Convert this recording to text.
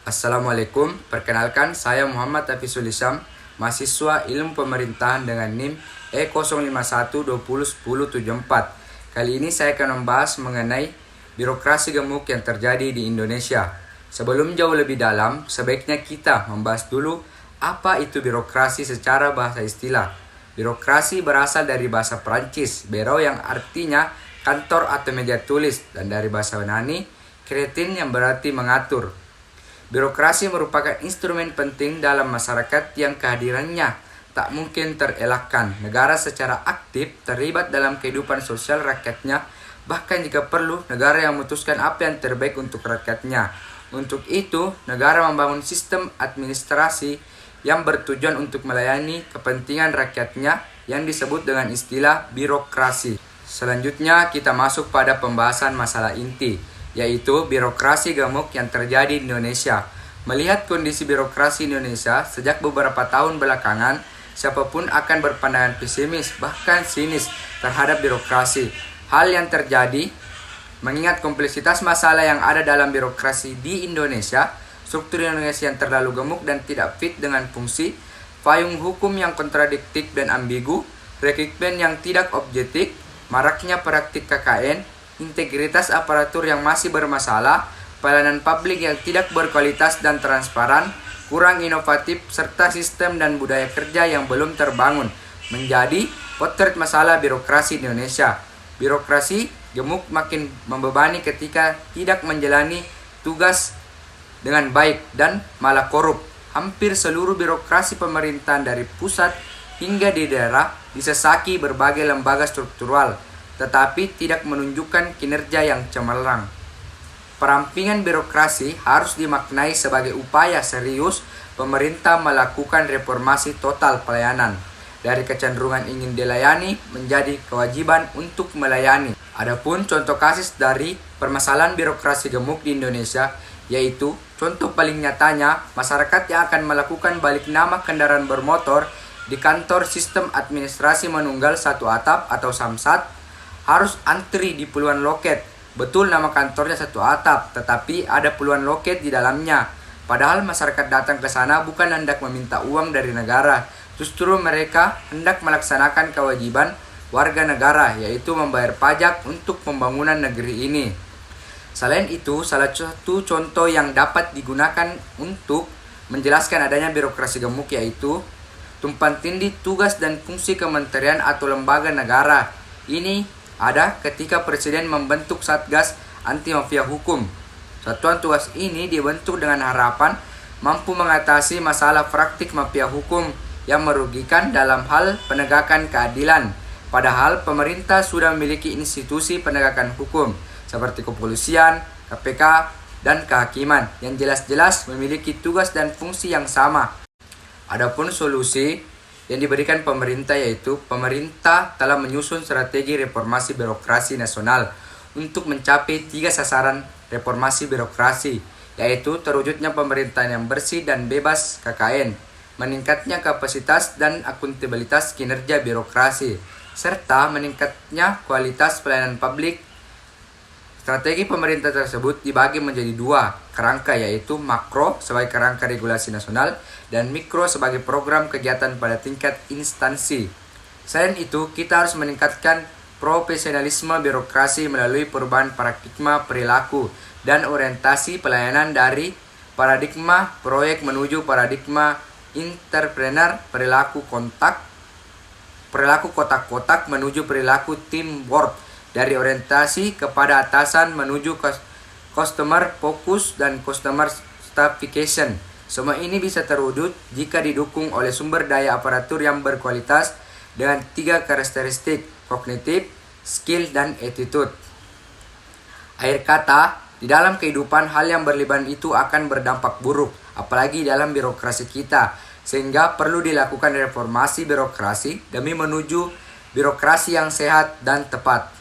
Assalamualaikum, perkenalkan saya Muhammad Hafizul Isam, mahasiswa Ilmu Pemerintahan dengan NIM E051201074. Kali ini saya akan membahas mengenai birokrasi gemuk yang terjadi di Indonesia. Sebelum jauh lebih dalam, sebaiknya kita membahas dulu apa itu birokrasi secara bahasa istilah. Birokrasi berasal dari bahasa Prancis, bureau yang artinya kantor atau meja tulis, dan dari bahasa Yunani, kretin yang berarti mengatur. Birokrasi merupakan instrumen penting dalam masyarakat yang kehadirannya tak mungkin terelakkan. Negara secara aktif terlibat dalam kehidupan sosial rakyatnya, bahkan jika perlu, negara yang memutuskan apa yang terbaik untuk rakyatnya. Untuk itu, negara membangun sistem administrasi yang bertujuan untuk melayani kepentingan rakyatnya yang disebut dengan istilah birokrasi. Selanjutnya, kita masuk pada pembahasan masalah inti, yaitu birokrasi gemuk yang terjadi di Indonesia. Melihat kondisi birokrasi Indonesia sejak beberapa tahun belakangan, siapapun akan berpandangan pesimis, bahkan sinis terhadap birokrasi. Hal yang terjadi mengingat kompleksitas masalah yang ada dalam birokrasi di Indonesia, struktur Indonesia yang terlalu gemuk dan tidak fit dengan fungsi, payung hukum yang kontradiktif dan ambigu, rekrutmen yang tidak objektif, maraknya praktik KKN, integritas aparatur yang masih bermasalah, pelayanan publik yang tidak berkualitas dan transparan, kurang inovatif, serta sistem dan budaya kerja yang belum terbangun, menjadi potret masalah birokrasi di Indonesia. Birokrasi gemuk makin membebani ketika tidak menjalani tugas dengan baik dan malah korup. Hampir seluruh birokrasi pemerintahan dari pusat hingga di daerah disesaki berbagai lembaga struktural, tetapi tidak menunjukkan kinerja yang cemerlang. Perampingan birokrasi harus dimaknai sebagai upaya serius pemerintah melakukan reformasi total pelayanan, dari kecenderungan ingin dilayani menjadi kewajiban untuk melayani. Adapun contoh kasus dari permasalahan birokrasi gemuk di Indonesia, yaitu contoh paling nyatanya masyarakat yang akan melakukan balik nama kendaraan bermotor di kantor sistem administrasi manunggal satu atap atau samsat harus antri di puluhan loket. Betul nama kantornya satu atap, tetapi ada puluhan loket di dalamnya. Padahal masyarakat datang ke sana bukan hendak meminta uang dari negara, justru mereka hendak melaksanakan kewajiban warga negara, yaitu membayar pajak untuk pembangunan negeri ini. Selain itu, salah satu contoh yang dapat digunakan untuk menjelaskan adanya birokrasi gemuk yaitu tumpang tindih tugas dan fungsi kementerian atau lembaga negara. Ini ada ketika Presiden membentuk Satgas Anti Mafia Hukum. Satuan tugas ini dibentuk dengan harapan mampu mengatasi masalah praktik mafia hukum yang merugikan dalam hal penegakan keadilan. Padahal pemerintah sudah memiliki institusi penegakan hukum seperti kepolisian, KPK, dan kehakiman yang jelas-jelas memiliki tugas dan fungsi yang sama. Adapun solusi yang diberikan pemerintah yaitu pemerintah telah menyusun strategi reformasi birokrasi nasional untuk mencapai 3 sasaran reformasi birokrasi, yaitu terwujudnya pemerintahan yang bersih dan bebas KKN, meningkatnya kapasitas dan akuntabilitas kinerja birokrasi, serta meningkatnya kualitas pelayanan publik. Strategi pemerintah tersebut dibagi menjadi 2 kerangka, yaitu makro sebagai kerangka regulasi nasional dan mikro sebagai program kegiatan pada tingkat instansi. Selain itu, kita harus meningkatkan profesionalisme birokrasi melalui perubahan paradigma perilaku dan orientasi pelayanan dari paradigma proyek menuju paradigma entrepreneur, perilaku kotak-kotak menuju perilaku teamwork, dari orientasi kepada atasan menuju customer focus dan customer stratification. Semua ini bisa terwujud jika didukung oleh sumber daya aparatur yang berkualitas dengan 3 karakteristik: kognitif, skill, dan attitude. Akhir kata, di dalam kehidupan hal yang berlebihan itu akan berdampak buruk, apalagi dalam birokrasi kita, sehingga perlu dilakukan reformasi birokrasi demi menuju birokrasi yang sehat dan tepat.